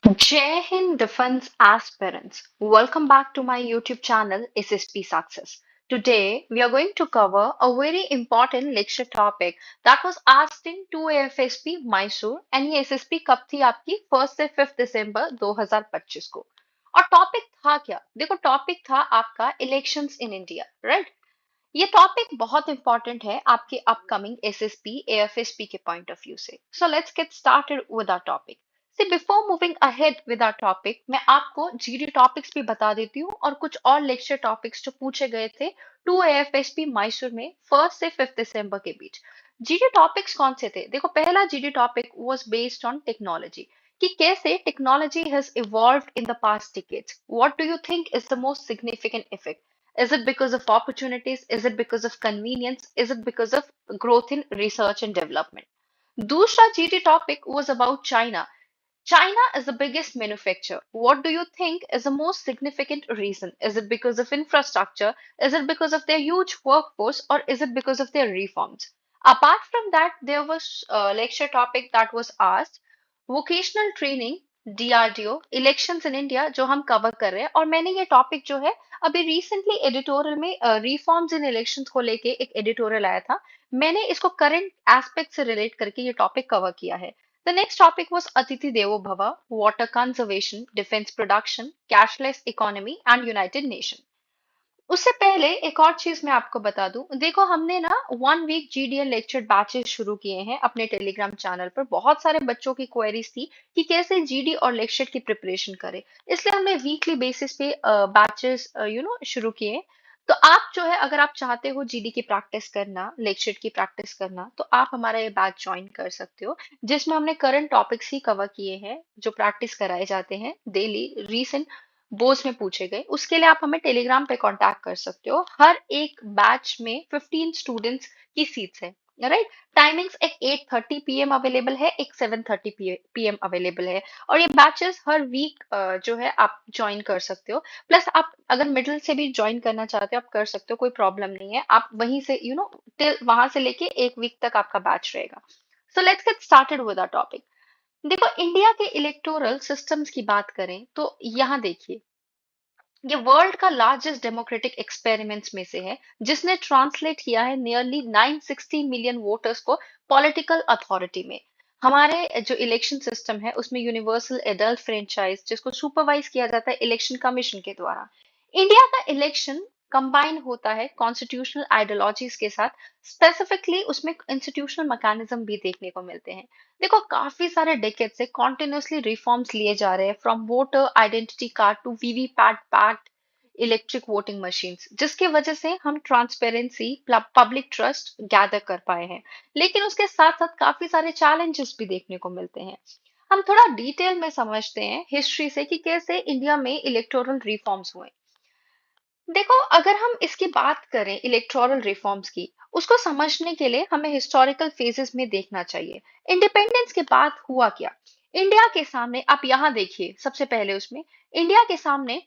Jai Hind Defense Aspirants. Welcome back to my YouTube channel SSP Success. Today we are going to cover a very important lecture topic that was asked in 2 AFSP Mysore and ये SSP कब थी आपकी 1 से 5 दिसंबर 2025 को। और topic था क्या? देखो टॉपिक था आपका इलेक्शंस इन इंडिया, राइट? ये टॉपिक बहुत इंपॉर्टेंट है आपके अपकमिंग एसएसपी एएफएसपी के पॉइंट ऑफ व्यू से। So let's get started with our topic. See before moving ahead with our topic, मैं आपको जीडी टॉपिक्स भी बता देती हूँ और कुछ और लेक्चर टॉपिक्स जो पूछे गए थे 2 AFSP मैसूर में 1 से 5 दिसंबर के बीच। जीडी टॉपिक्स कौन से थे? देखो पहला GD topic was based on technology कि कैसे technology has evolved in the past decades. What do you think is the most significant effect? Is it because of opportunities? Is it because of convenience? Is it because of growth in research and development? दूसरा GT topic was about China. China is the biggest manufacturer. What do you think is the most significant reason? Is it because of infrastructure? Is it because of their huge workforce? Or is it because of their reforms? Apart from that, there was a lecture topic that was asked vocational training, DRDO, elections in India जो हम cover कर रहे हैं। और मैंने ये topic जो है अभी रिसेंटली एडिटोरियल में रिफॉर्म्स इन इलेक्शंस को लेके एक एडिटोरियल आया था। मैंने इसको करंट एस्पेक्ट से रिलेट करके ये टॉपिक कवर किया है। The next topic was Atiti Devo Bhava, water conservation, defense production, cashless economy, and United Nations. उससे पहले एक और चीज मैं आपको बता दूं, देखो हमने ना 1 वीक जीडीएल लेक्चर बैचेस शुरू किए हैं अपने टेलीग्राम चैनल पर। बहुत सारे बच्चों की क्वेरीज थी कि कैसे जीडी और लेक्चर की प्रिपरेशन करें, इसलिए हमने वीकली बेसिस पे बैचेस शुरू किए। तो आप जो है अगर आप चाहते हो जीडी की प्रैक्टिस करना, लेक्चर की प्रैक्टिस करना, तो आप हमारा ये बैच ज्वाइन कर सकते हो जिसमें हमने करंट टॉपिक्स ही कवर किए हैं जो प्रैक्टिस कराए जाते हैं डेली रीसेंट बोर्ड्स में पूछे गए। उसके लिए आप हमें टेलीग्राम पे कांटेक्ट कर सकते हो। हर एक बैच में 15 स्टूडेंट्स की सीट्स है, राइट? टाइमिंग्स एक 8:30 पीएम अवेलेबल है, एक 7:30 पीएम अवेलेबल है। और ये बैचेस हर वीक जो है आप ज्वाइन कर सकते हो। प्लस आप अगर मिडिल से भी ज्वाइन करना चाहते हो आप कर सकते हो, कोई प्रॉब्लम नहीं है। आप वहीं से टिल वहां से लेके एक वीक तक आपका बैच रहेगा। So let's get started with our topic. देखो इंडिया के इलेक्टोरल सिस्टम्स की बात करें तो यहाँ देखिए, ये वर्ल्ड का लार्जेस्ट डेमोक्रेटिक एक्सपेरिमेंट्स में से है जिसने ट्रांसलेट किया है नियरली 960 मिलियन वोटर्स को पॉलिटिकल अथॉरिटी में। हमारे जो इलेक्शन सिस्टम है उसमें यूनिवर्सल एडल्ट फ्रेंचाइज जिसको सुपरवाइज किया जाता है इलेक्शन कमीशन के द्वारा। इंडिया का इलेक्शन कंबाइन होता है कॉन्स्टिट्यूशनल आइडियोलॉजीज के साथ। स्पेसिफिकली उसमें इंस्टीट्यूशनल मैकेनिज्म भी देखने को मिलते हैं। देखो काफी सारे डेकेड से कॉन्टिन्यूसली रिफॉर्म्स लिए जा रहे हैं, from voter identity card to VVPAT pact electric voting machines, जिसकी वजह से हम ट्रांसपेरेंसी पब्लिक ट्रस्ट गैदर कर पाए हैं। लेकिन उसके साथ साथ काफी सारे चैलेंजेस भी देखने को मिलते हैं। हम थोड़ा डिटेल में समझते हैं हिस्ट्री से कि कैसे इंडिया में इलेक्टोरल रिफॉर्म्स हुए। देखो अगर हम इसकी बात करें इलेक्टोरल रिफॉर्म्स की, उसको समझने के लिए हमें हिस्टोरिकल फेजेस में देखना चाहिए। इंडिपेंडेंस के बाद हुआ क्या? इंडिया के सामने आप यहाँ देखिए, सबसे पहले उसमें इंडिया के सामने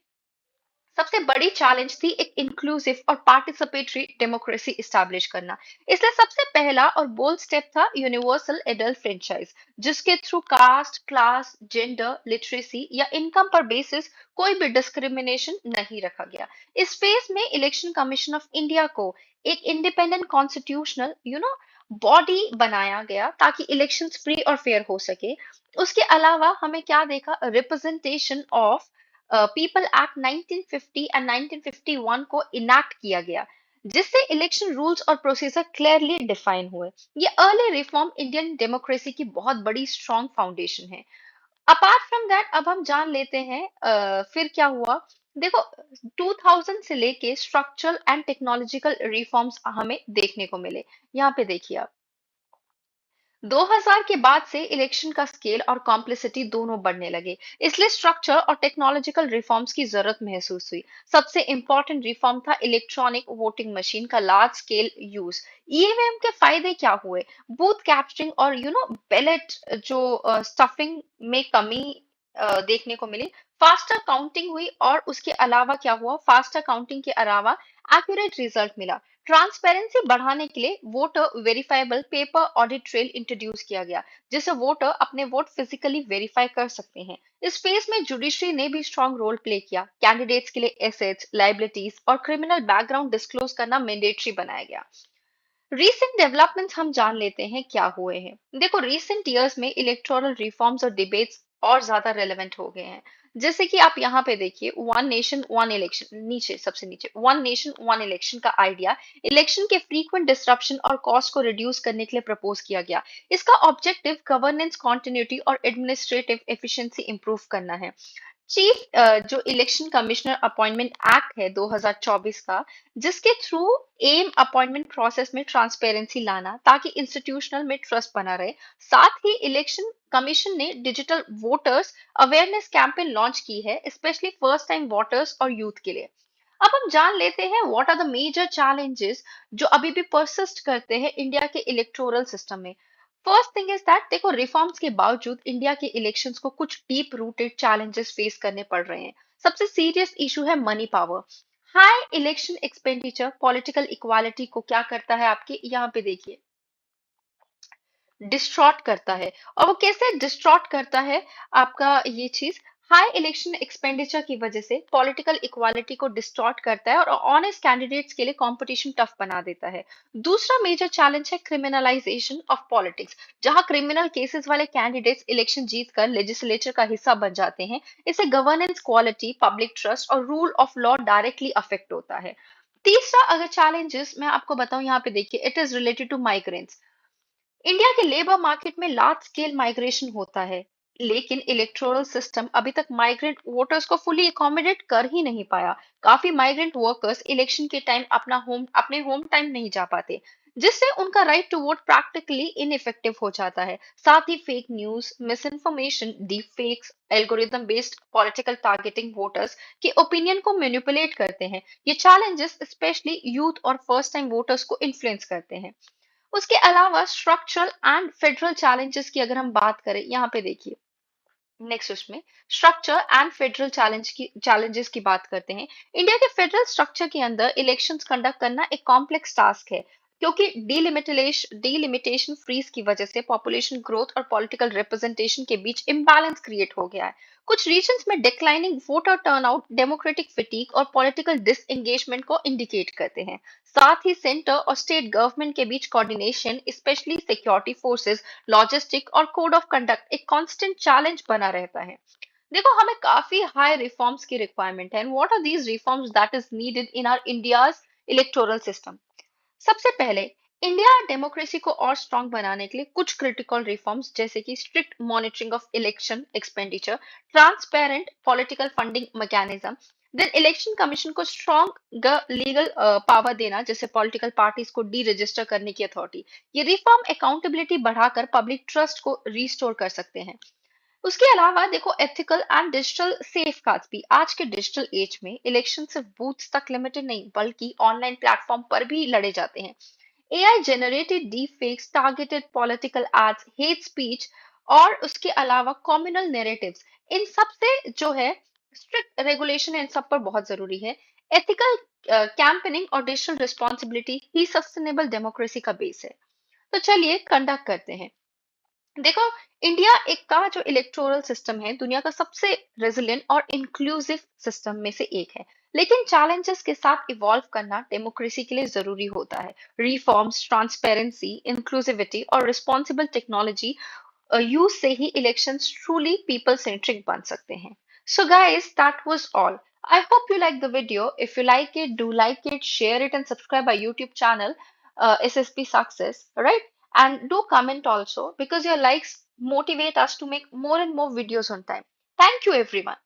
सबसे बड़ी चैलेंज थी एक इंक्लूसिव और पार्टिसिपेटरी डेमोक्रेसी इस्टेब्लिश करना। इसलिए सबसे पहला और बोल्ड स्टेप था यूनिवर्सल एडल्ट फ्रेंचाइज, जिसके through caste, class, gender, literacy या इनकम पर बेसिस कोई भी डिस्क्रिमिनेशन नहीं रखा गया। इस फेज में इलेक्शन कमीशन ऑफ इंडिया को एक इंडिपेंडेंट कॉन्स्टिट्यूशनल बॉडी बनाया गया ताकि इलेक्शंस फ्री और फेयर हो सके। उसके अलावा हमें क्या देखा? Representation of people act 1950 and 1951 को इनैक्ट किया गया, जिससे इलेक्शन रूल्स और प्रोसीजर क्लियरली डिफाइन हुए। ये अर्ली रिफॉर्म इंडियन डेमोक्रेसी की बहुत बड़ी स्ट्रॉन्ग फाउंडेशन है। अपार्ट फ्रॉम दैट अब हम जान लेते हैं फिर क्या हुआ। देखो 2000 से लेके स्ट्रक्चरल एंड टेक्नोलॉजिकल रिफॉर्म्स हमें देखने को मिले। यहाँ पे देखिए आप, 2000 के बाद से इलेक्शन का स्केल और कॉम्प्लेक्सिटी दोनों बढ़ने लगे, इसलिए स्ट्रक्चर और टेक्नोलॉजिकल रिफॉर्म्स की जरूरत महसूस हुई। सबसे इंपॉर्टेंट रिफॉर्म था इलेक्ट्रॉनिक वोटिंग मशीन का लार्ज स्केल यूज। ईवीएम के फायदे क्या हुए? बूथ कैप्चरिंग और बैलेट जो स्टफिंग में कमी देखने को मिली। फास्टर काउंटिंग हुई और उसके अलावा क्या हुआ? फास्टर काउंटिंग के अलावा एक्यूरेट रिजल्ट मिला। ट्रांसपेरेंसी बढ़ाने के लिए voter verifiable paper audit trail introduce किया गया, जिससे वोटर अपने वोट फिजिकली वेरीफाई कर सकते हैं। इस फेज में जुडिशरी ने भी स्ट्रॉन्ग रोल प्ले किया। कैंडिडेट्स के लिए एसेट्स, लाइबिलिटीज और क्रिमिनल बैकग्राउंड डिस्क्लोज करना मैंडेटरी बनाया गया। रीसेंट डेवलपमेंट्स हम जान लेते हैं क्या हुए हैं। देखो, रीसेंट ईयर्स में इलेक्टोरल रिफॉर्म्स और डिबेट्स और ज्यादा रेलेवेंट हो गए हैं। जैसे कि आप यहाँ पे देखिए, वन नेशन वन इलेक्शन, नीचे सबसे नीचे वन नेशन वन इलेक्शन का आइडिया इलेक्शन के फ्रीक्वेंट डिसरप्शन और कॉस्ट को रिड्यूस करने के लिए प्रपोज किया गया। इसका ऑब्जेक्टिव गवर्नेंस कॉन्टिन्यूटी और एडमिनिस्ट्रेटिव एफिशिएंसी इंप्रूव करना है। चीफ जो इलेक्शन कमिश्नर अपॉइंटमेंट एक्ट है 2024 का, जिसके थ्रू एम अपॉइंटमेंट प्रोसेस में ट्रांसपेरेंसी लाना ताकि इंस्टीट्यूशनल में ट्रस्ट बना रहे। साथ ही इलेक्शन कमीशन ने digital voters awareness campaign launch की है, स्पेशली फर्स्ट टाइम वोटर्स और यूथ के लिए। अब हम जान लेते हैं what are the major challenges जो अभी भी परसिस्ट करते हैं इंडिया के इलेक्टोरल सिस्टम में। फर्स्ट थिंग इज दैट, देखो, रिफॉर्म्स के बावजूद इंडिया के इलेक्शंस को कुछ डीप रूटेड चैलेंजेस फेस करने पड़ रहे हैं। सबसे सीरियस इशू है money power. High election expenditure political equality को क्या करता है, आपके यहाँ पे देखिए, डिस्ट्रॉट करता है। और वो कैसे डिस्ट्रॉट करता है आपका ये चीज, हाई इलेक्शन एक्सपेंडिचर की वजह से पॉलिटिकल इक्वालिटी को डिस्टॉर्ट करता है और ऑनेस्ट कैंडिडेट्स के लिए कंपटीशन टफ बना देता है। दूसरा मेजर चैलेंज है क्रिमिनलाइजेशन ऑफ पॉलिटिक्स, जहां क्रिमिनल केसेस वाले कैंडिडेट्स इलेक्शन जीतकर लेजिस्लेचर का हिस्सा बन जाते हैं। इससे गवर्नेंस क्वालिटी, पब्लिक ट्रस्ट और rule of law directly affect होता है। तीसरा अगर चैलेंजेस मैं आपको बताऊं, यहाँ पे देखिए, it is related to migrants. India के लेबर मार्केट में लार्ज स्केल माइग्रेशन होता है, लेकिन इलेक्टोरल सिस्टम अभी तक माइग्रेंट वोटर्स को फुली अकोमोडेट कर ही नहीं पाया। काफी माइग्रेंट वर्कर्स इलेक्शन के टाइम अपने होम टाइम नहीं जा पाते, जिससे उनका right to vote practically ineffective हो जाता है। साथ ही फेक न्यूज, मिस इन्फॉर्मेशन, deep fakes, algorithm based political targeting voters के ओपिनियन को मैनिपुलेट करते हैं। ये चैलेंजेस स्पेशली यूथ और फर्स्ट टाइम वोटर्स को इन्फ्लुएंस करते हैं। उसके अलावा स्ट्रक्चरल एंड फेडरल चैलेंजेस की अगर हम बात करें, यहाँ पे देखिए, नेक्स्ट उसमें स्ट्रक्चर एंड फेडरल चैलेंजेस की बात करते हैं। इंडिया के फेडरल स्ट्रक्चर के अंदर इलेक्शंस कंडक्ट करना एक कॉम्प्लेक्स टास्क है, क्योंकि डीलिमिटेशन फ्रीज की वजह से पॉपुलेशन ग्रोथ और पॉलिटिकल रिप्रेजेंटेशन के बीच इम्बैलेंस क्रिएट हो गया है। कुछ रीजन्स में declining voter turnout democratic fatigue और पॉलिटिकल डिसएंगेजमेंट को इंडिकेट करते हैं। साथ ही सेंटर और स्टेट गवर्नमेंट के बीच coordination, specially security forces, logistic और कोड ऑफ कंडक्ट एक कांस्टेंट चैलेंज बना रहता है। देखो, हमें काफी हाई रिफॉर्म्स की रिक्वायरमेंट है। And what are these reforms that is needed in our India's electoral system? सबसे पहले, इंडिया डेमोक्रेसी को और स्ट्रांग बनाने के लिए कुछ क्रिटिकल रिफॉर्म्स, जैसे कि strict monitoring of election expenditure, transparent political funding mechanism, then election commission को स्ट्रॉन्ग लीगल पावर देना, जैसे पॉलिटिकल पार्टीज को डी रजिस्टर करने की अथॉरिटी। ये रिफॉर्म अकाउंटेबिलिटी बढ़ाकर पब्लिक ट्रस्ट को रिस्टोर कर सकते हैं। उसके अलावा देखो, एथिकल एंड डिजिटल सेफ भी, आज के डिजिटल एज में इलेक्शन सिर्फ बूथ्स तक लिमिटेड नहीं, बल्कि ऑनलाइन प्लेटफॉर्म पर भी लड़े जाते हैं। AI generated deep fakes, targeted political ads, hate speech और उसके अलावा कम्युनल नैरेटिव्स, इन सब से जो है स्ट्रिक्ट रेगुलेशन इन सब पर बहुत जरूरी है। एथिकल कैंपेनिंग और डिजिटल रिस्पॉन्सिबिलिटी ही सस्टेनेबल डेमोक्रेसी का बेस है। तो चलिए कंडक्ट करते हैं। देखो, इंडिया एक का जो इलेक्टोरल सिस्टम है, दुनिया का सबसे रेजिलिएंट और इंक्लूसिव सिस्टम में से एक है। लेकिन चैलेंजेस के साथ इवॉल्व करना डेमोक्रेसी के लिए जरूरी होता है। रिफॉर्म्स, ट्रांसपेरेंसी, इंक्लूसिविटी और रिस्पॉन्सिबल टेक्नोलॉजी यूज से ही इलेक्शंस ट्रूली पीपल सेंट्रिक बन सकते हैं। So guys, that was all. I hope you like the video. If you like it, do like it, share it, and subscribe our YouTube channel, SSP Success, right? And do comment also, because your likes motivate us to make more and more videos on time. Thank you, everyone.